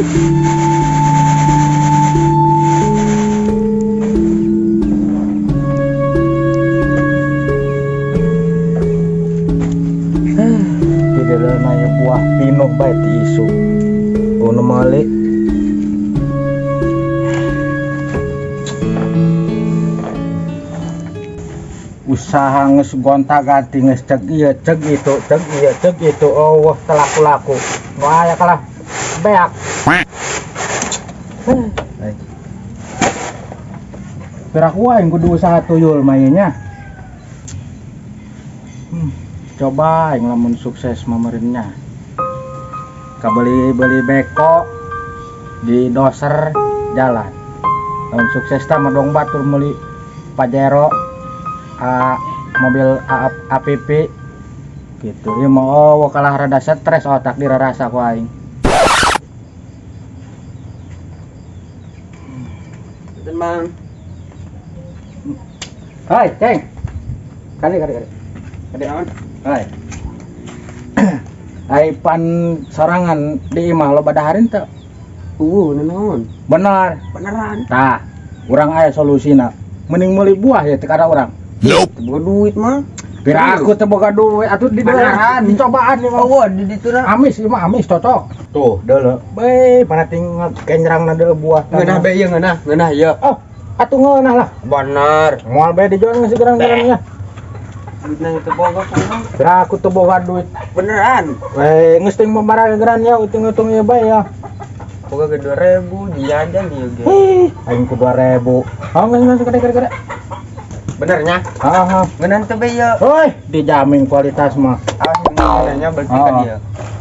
Tidak nanya buah pino baik isu. Ono malik. Usaha nges gonta-ganti nges ceg iya ceg itu oh laku-laku wah ya kalah beak gerak wae kudu usaha tuyul mainnya coba yang lamun sukses mamerinnya kabeli beko di doser jalan lamun sukses sama dong batur meli Pajero mobil APP gitu ya mau kalah rada stres otak dirasa ku aing Mang. hai ceng kali Naon? hai hai pan sorangan di imah lo badaharin teu Naon? benar Beneran. tah urang aya solusina mending meuli buah ya teu kada urang Boga duit mah. Kira aku teu boga duit atuh di Beneran. dicobaan nih mah. Oh, di ditu na. Amis ieu mah amis cocok. Tuh, deuleu. Beuy, pana ting kenyrangna deuleu buah. Ngeunah be ieu ngeunah ieu. Oh, atuh ngeunah lah. Bener. Moal bae dijual geus gerang-gerangnya. Duitna teu boga kumaha? Kira aku teu boga duit. Beneran. Weh, geus ting membara geran ya utung-utung ieu bae ya. Boga ge 2000 dijajan ieu ge. Aing ku 2000. Oh, geus gede-gede. Benernya? Heeh. Ngeunah teu be ieu. Woi, dijamin kualitas mah. Awas ngeunahnya berarti ka dia.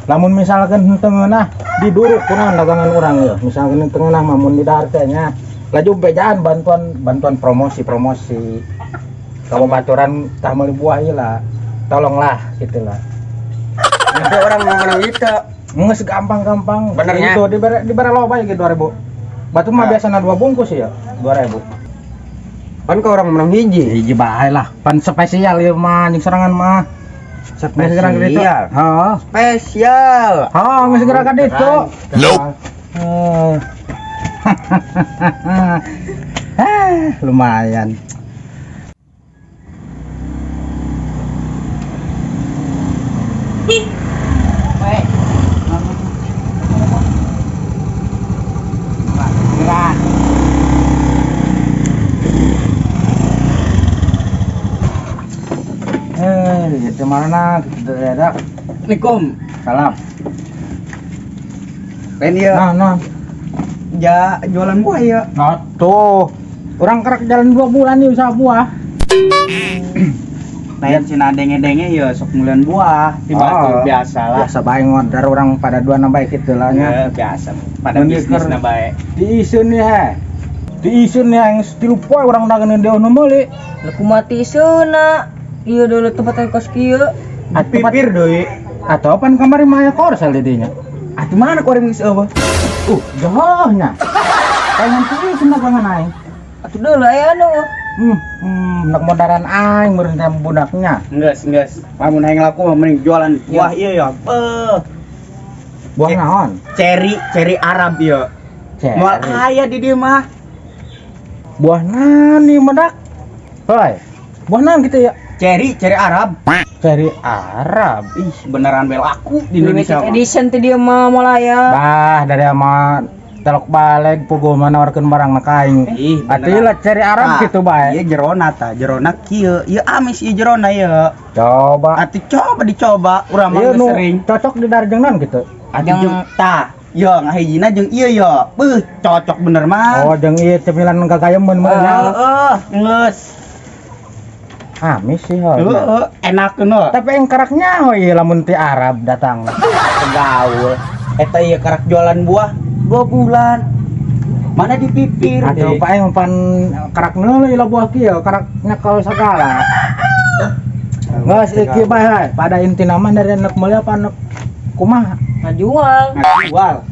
Lamun misalkan henteu ngeunah diduruk kunaon dagangan urang ya. Misalkan henteu ngeunah mah mun di dahar teh nya. Laju bejaan bantuan promosi. Kalau baturan tah meuli buah ieu lah. Tolonglah gitu lah. Nanti orang mau menang itu. Geus gampang-gampang. Benernya? Itu dibere loba ge 2000. Batu mah biasana 2 bungkus ya, 2000. Kan ke orang menang hiji. Hiji bae lah. Pan spesial ieu mah anjing serangan mah. Spesial. Heeh. Spesial. Oh, geus gerak ka ditu. Nope. Lumayan. Itu mana daerah? Assalamualaikum. Salam. Pen ieu. Nah. Ja jualan buah ya. Nah, tuh. Orang kerak jalan 2 bulan nih usaha buah. Lain cina denge-denge ya sok mulian buah. Tiba biasa lah. Biasa bae ngodar orang pada 2 bae kitu lah nya. Biasa. Pada bisnisna bae. Diisun ya. Diisun yang stilu poe urang dagangan dia nu meuli. Laku mati seuna. Iya dulu tempat kos kieu. Pipir deui. Atau pan kamari mah aya korsel di dinya. Atuh mana koreng geus eueuh? Jauhnya. Pengen tuh cenah dagangan aing. Atuh deuleu aya anu. Nak modaran aing meureun teh budaknya. Geus. Lamun aing laku mah mending jualan buah ieu ya. Buah naon? Ceri Arab ieu. Moal aya di dieu mah. Buah nani medak? Hoi. Buah naon gitu ya? Ceri Arab. Ceri Arab. Ih, beneran bel aku di Indonesia. Limited edition teh dia mah mulaya. Bah, dari ama telok balik pugu menawarkeun barang na ka aing. Ih, Atuh lah ceri Arab gitu bae. Ieu jerona tah, jerona kieu. Ieu amis ieu jerona ieu. Coba. Atuh coba dicoba, urang mah Ieu geus nu sering. cocok di darjengan gitu. Atuh jeung tah. Yo ngahijina jeung ieu yo. Cocok bener mah. Oh, jeung ieu cemilan gagayeun meureun. Geus. Amis sih heuh. Enakeun we. Tapi yang keraknya oh iya lamun ti Arab datang. Gaul. Eta ieu kerak jualan buah 2 bulan. Mana dipipir Atuh deh. pae pan kerak neuleuh ieu buah kieu, kerak nyekel sagala. Geus iki bae pada intina mah dari anak mulia apa anak kumaha? Ngajual. Jual.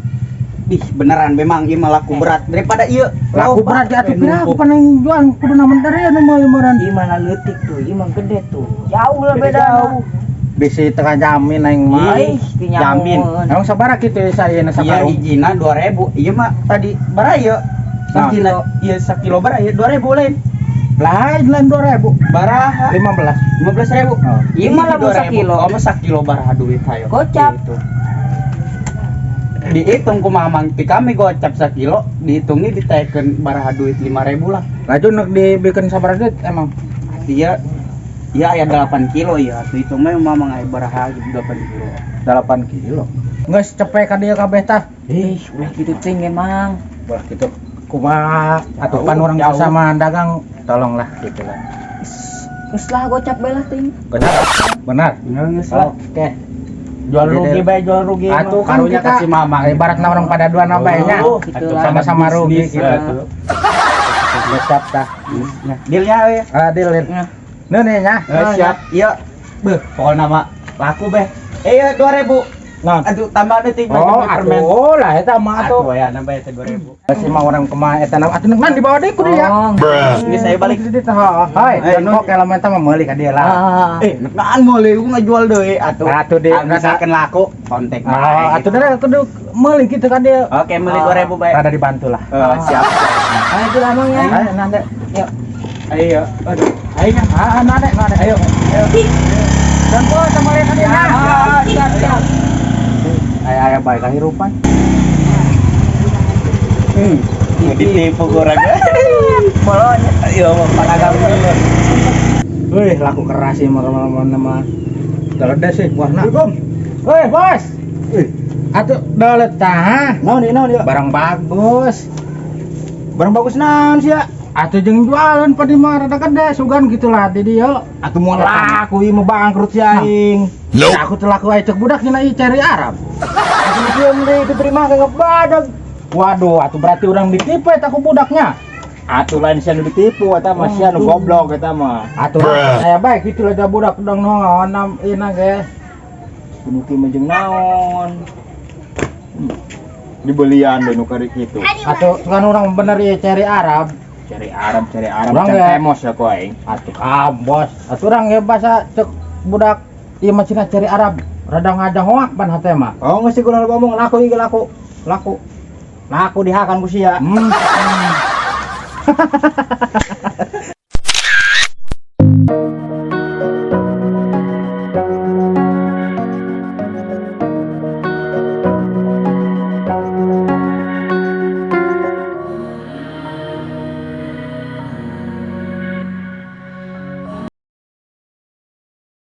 Ih, beneran memang ieu mah laku berat daripada ieu. Laku berat ya atuh piraha paneng jual kudu namun dari anu mah meureun. Ieu mah leutik tuh, ieu mah gede tuh. Jauh lah Beda beda. jauh. bisi tengah jamin aing mah. Ih, Jamin. Emang sabaraha kitu saya na Iya sakarung. hijina 2000. Iya mah tadi baraya. Nah. Sakilo, iya sakilo baraya 2000 lain. Lain 2000. Baraha 15. 15.000. Oh. Iya mah lamun sakilo. Oh mah sakilo baraha duit hayo. Gocap. Gitu. Dihitung ku mamang ti kami gocap sakilo, dihitungnya diteken baraha duit 5.000 lah. Laju nak dibikin sabaraha duit emang. Iya. Iya aya 8 kilo ya. Atuh itu mah mamang aya baraha 8 kilo. 8 kilo. Geus cepet ka dieu kabeh tah. Ulah gitu ting emang. Wah gitu. Kumaha atuh pan Jauh, urang jauh. sama dagang tolonglah gitu lah. Geus lah gocap bae lah ting. Benar. Benar. Geus lah. Oke. Jual rugi bae, jual rugi. Atuh kan karunya kita kasih mamang. ibaratna orang pada dua nambahnya. Oh, gitu Atuh lah. sama-sama rugi Bisnis, gitu. atuh. Gocap dah. Nah, dealnya we. Adil. Nih nih nya. Siap. Iya. Beuh, pokoknya nama laku beh. Iya 2000. Nah. Aduh tambah detik Oh, atuh lah eta mah atuh. Atuh ya nambah eta 2000. Si mah orang kumaha eta atuh nan di bawah deui ku dia. Oh. Ini saya balik. Di teh. Hai, Eh, dan kok elemen teh mah meuli ka dia lah. Naan boleh ku ngajual deui atuh. Atuh di misalkan laku kontak Oh, atuh da kudu meuli kitu kan dia. Oke, beli 2000 bae. Rada dibantu lah. Siap. Ayo itu lamang ya. Ayo nanti. Yuk. Ayo. Aduh. Ayo nya. Nanti. Ayo. Dan gua sama lihat dia. Siap. Ayo baik kehidupan. Ditipu kurang. Bolanya. Ayo, panagang dulu. Wih, laku keras sih nama. Daledes sih warna. Wih, bos. Atuh dalet tah. Naon ya? Barang bagus. Barang bagus naon sih ya? Atuh jeung jualan pa di mah rada gede sugan gitulah di dieu. Atuh mun laku ieu mah bangkrut si aing. Aku teh laku aya cek budak cenah ieu cari Arab. Atuh kieu deui diterima ka badag. Waduh, atuh berarti urang ditipu eta ku budaknya. Atuh lain sia nu ditipu eta mah sia nu goblok eta mah. Atuh aya bae kitu lah da budak udang naon ina ge. Kudu ti mah jeung naon. Dibelian deui nu kari kitu. Atuh kan urang bener ieu cari Arab. Cari Arab Urang can ge. emos ya ku aing. Atuh bos. Atuh urang ge bahasa cek budak ieu mah cenah cari Arab. Rada ngajang hoak pan hate mah. Oh geus kudu ngomong laku ieu laku. Laku dihakan ku sia.